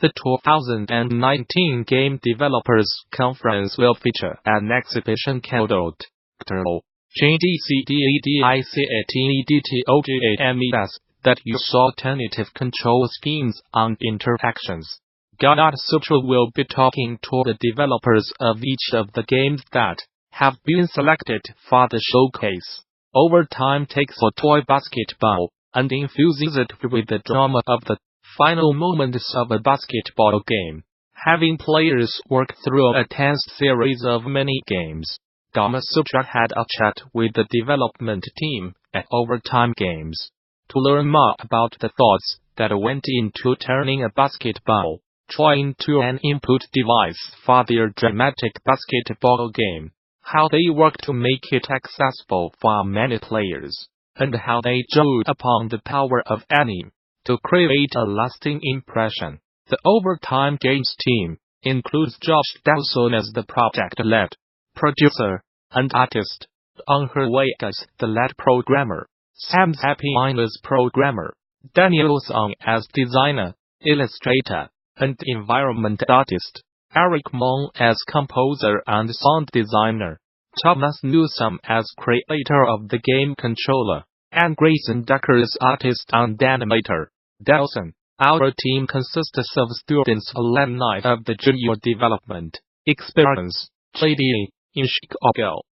The 2019 Game Developers Conference will feature an exhibition called Alt.Ctrl.GDC that uses alternative control schemes and interactions. Gamasutra will be talking to the developers of each of the games that have been selected for the showcase. Overtime takes a toy basketball and infuses it with the drama of the final moments of a basketball game, having players work through a tense series of mini-games. Gamasutra had a chat with the development team at Overtime Games to learn more about the thoughts that went into turning a basketball toy into an input device for their dramatic basketball game, how they work to make it accessible for many players, and how they drew upon the power of anime to create a lasting impression. The Overtime Games team includes Josh Delson as the project lead, producer, and artist, Herweg as the lead programmer, Sam Zapiain as programmer, Newsome as designer, illustrator, and environment artist, Moen as composer and sound designer, Newsome as creator of the game controller, and Grayson Ducker as artist and animator. Delson. Our team consists of students alumni of the junior development experience, JDA, in Chicago.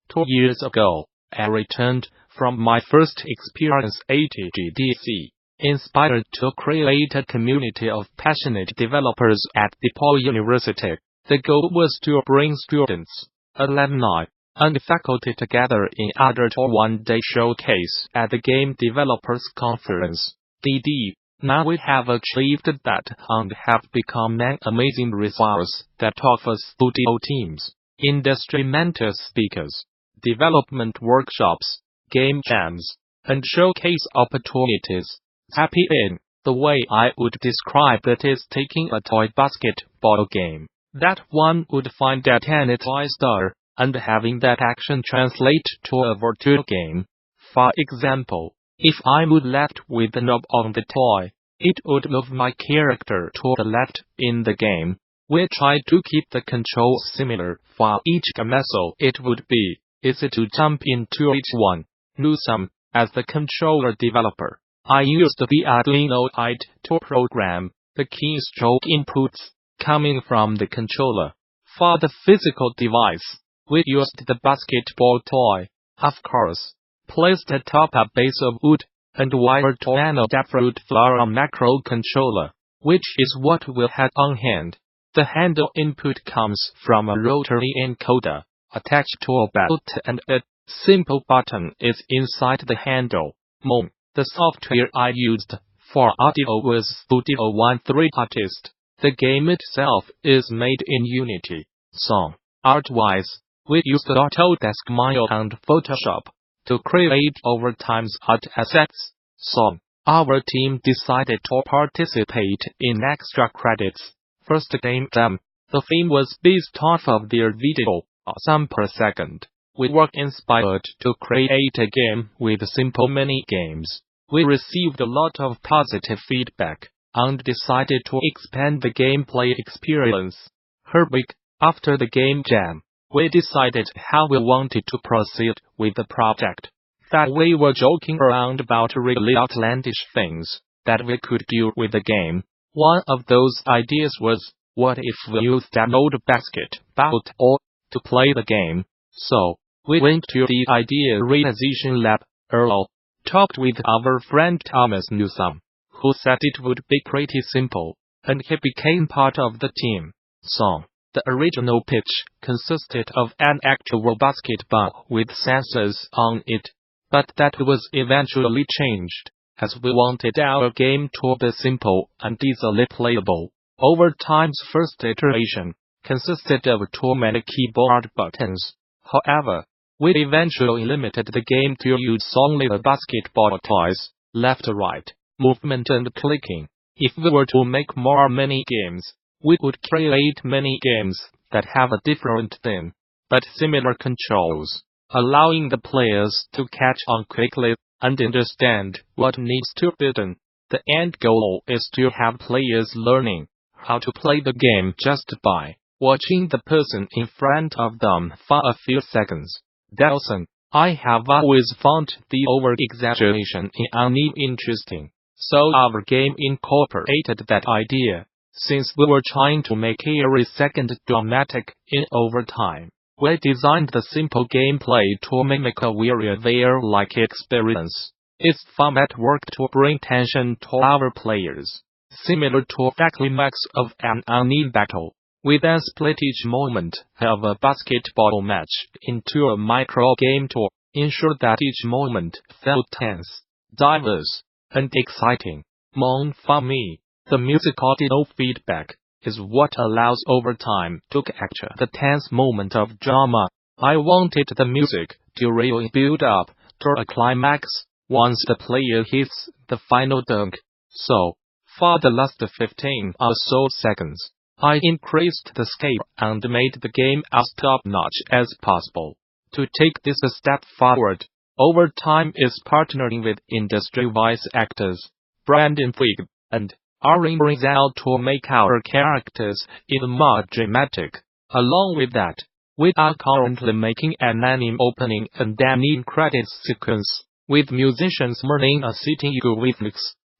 2 years ago, I returned from my first experience at GDC, inspired to create a community of passionate developers at DePaul University. The goal was to bring students, alumni, and faculty together in order to one-day showcase at the Game Developers Conference, DD. Now we have achieved that and have become an amazing resource that offers studio teams, industry mentor speakers, development workshops, game jams, and showcase opportunities. Zapiain, the way I would describe it is taking a toy basketball game that one would find at any toy store, and having that action translate to a virtual game. For example, if I moved left with the knob on the toy, it would move my character to the left in the game. We try to keep the controls similar for each game, so it would be easy to jump into each one. Newsome, as the controller developer, I used the Arduino IDE to program the keystroke inputs coming from the controller. For the physical device, we used the basketball toy, of course, placed atop a base of wood, and wired to an adapted Flora microcontroller, which is what we had on hand. The handle input comes from a rotary encoder attached to a belt, and a simple button is inside the handle. Moen, the software I used for audio was Studio 13 Artist. The game itself is made in Unity. Art-wise, we used Autodesk Maya and Photoshop to create Overtime's art assets. Our team decided to participate in extra credits. First game jam. The theme was based off of their video, awesome per second. We were inspired to create a game with simple mini-games. We received a lot of positive feedback and decided to expand the gameplay experience. Herweg, after the game jam, we decided how we wanted to proceed with the project. That we were joking around about really outlandish things that we could do with the game. One of those ideas was, what if we used an old basketball to play the game? So, we went to the idea realization lab, talked with our friend Newsome, who said it would be pretty simple, and he became part of the team. The original pitch consisted of an actual basketball with sensors on it, but that was eventually changed, as we wanted our game to be simple and easily playable. Overtime's first iteration consisted of too many keyboard buttons. However, we eventually limited the game to use only the basketball toys, left-right, movement and clicking. If we were to make more mini-games, we would create mini-games that have a different theme, but similar controls, allowing the players to catch on quickly and understand what needs to be done. The end goal is to have players learning how to play the game just by watching the person in front of them for a few seconds. Delson, I have always found the over-exaggeration in anime interesting, so our game incorporated that idea. Since we were trying to make every second dramatic in overtime, we designed the simple gameplay to mimic a Warioware-like experience. Its format worked to bring tension to our players, similar to the climax of an anime battle. We then split each moment of a basketball match into a micro-game to ensure that each moment felt tense, diverse, and exciting. Moen, for me, the music audio feedback is what allows overtime to capture the tense moment of drama. I wanted the music to really build up to a climax once the player hits the final dunk. So, for the last 15 or so seconds, I increased the scale and made the game as top-notch as possible. To take this a step forward, Overtime is partnering with industry-wise actors, Brandon Fague and Aryn Rozelle to make our characters even more dramatic. Along with that, we are currently making an anime opening and an end credits sequence, with musicians learning a sitting UkeWithNix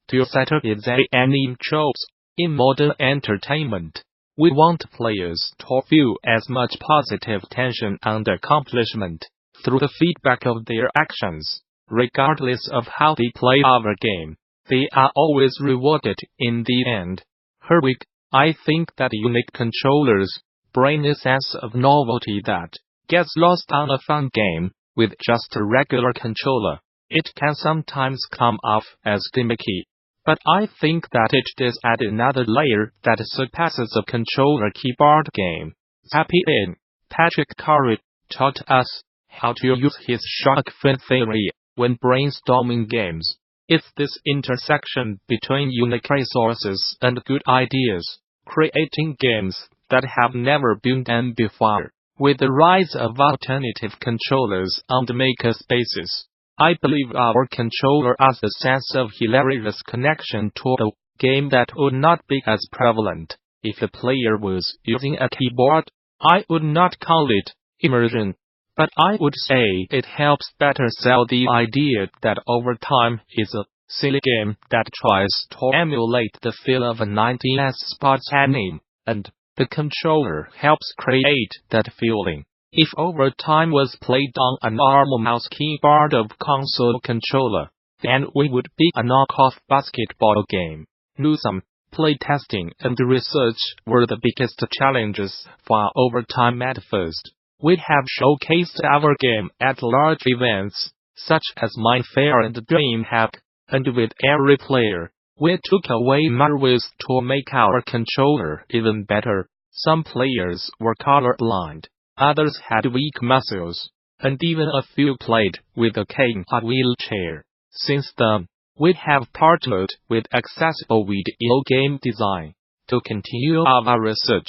to satirize anime tropes in modern entertainment. We want players to feel as much positive tension and accomplishment through the feedback of their actions. Regardless of how they play our game, they are always rewarded in the end. Herweg, I think that unique controllers bring a sense of novelty that gets lost on a fun game with just a regular controller. It can sometimes come off as gimmicky, but I think that it does add another layer that surpasses a controller keyboard game. Zapiain, Patrick Curry, taught us how to use his shark fin theory when brainstorming games. It's this intersection between unique resources and good ideas, creating games that have never been done before. With the rise of alternative controllers and makerspaces, I believe our controller has a sense of hilarious connection to the game that would not be as prevalent if the player was using a keyboard. I would not call it immersion, but I would say it helps better sell the idea that Overtime is a silly game that tries to emulate the feel of a 90s sports anime, and the controller helps create that feeling. If Overtime was played on a normal mouse keyboard of console controller, then we would be a knockoff basketball game. Newsome, playtesting and research were the biggest challenges for Overtime at first. We have showcased our game at large events, such as MineFaire and DreamHack, and with every player, we took away more ways to make our controller even better. Some players were colorblind, others had weak muscles, and even a few played with a cane or wheelchair. Since then, we have partnered with accessible video game design to continue our research.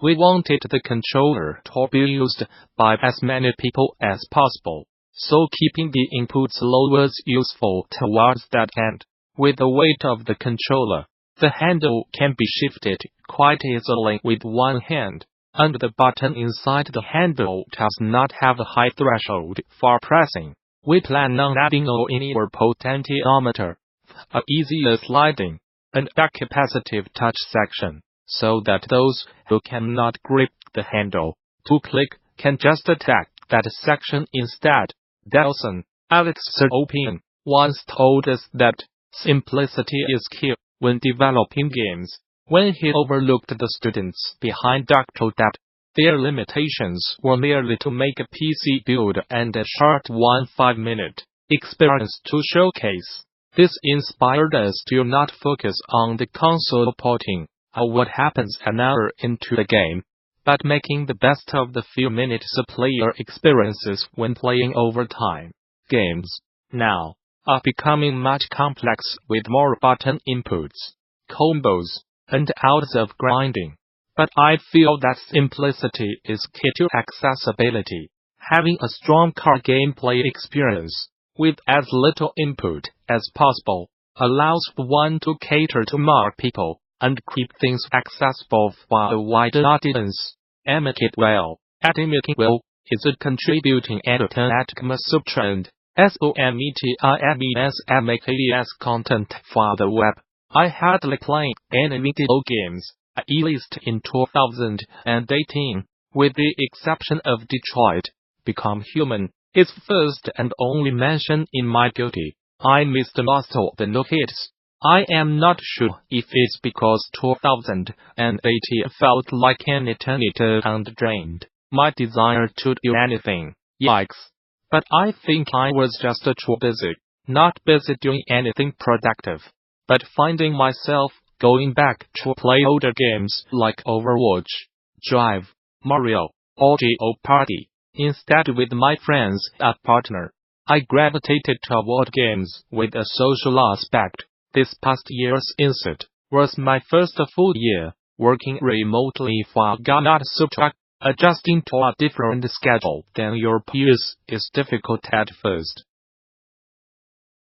We wanted the controller to be used by as many people as possible, so keeping the inputs low was useful towards that end. With the weight of the controller, the handle can be shifted quite easily with one hand, and the button inside the handle does not have a high threshold for pressing. We plan on adding a linear potentiometer, a easier sliding, and a capacitive touch section, so that those who cannot grip the handle to click can just attack that section instead. Delson, Zapiain, once told us that simplicity is key when developing games. When he overlooked the students behind Dr. That, their limitations were merely to make a PC build and a short 5-minute experience to showcase. This inspired us to not focus on the console porting or what happens an hour into the game, but making the best of the few minutes of player experiences when playing Overtime. Games now are becoming much complex with more button inputs, combos, and hours of grinding. But I feel that simplicity is key to accessibility. Having a strong core gameplay experience with as little input as possible allows one to cater to more people and keep things accessible for a wider audience. Make it well. At Make It Well is a contributing editor at Gamasutra and SOMETIMES content for the web. I hardly play any video games, at least in 2018, with the exception of Detroit Become Human, its first and only mention in my guilty. I missed most of the new hits. I am not sure if it's because 2018 felt like an eternity and drained my desire to do anything. Yikes. But I think I was just too busy, not busy doing anything productive, but finding myself going back to play older games like Overwatch, Drive, Mario, or Jeopardy, instead with my friends at partner. I gravitated toward games with a social aspect. This past year's insert was my first full year working remotely for Gamasutra. Adjusting to a different schedule than your peers is difficult at first.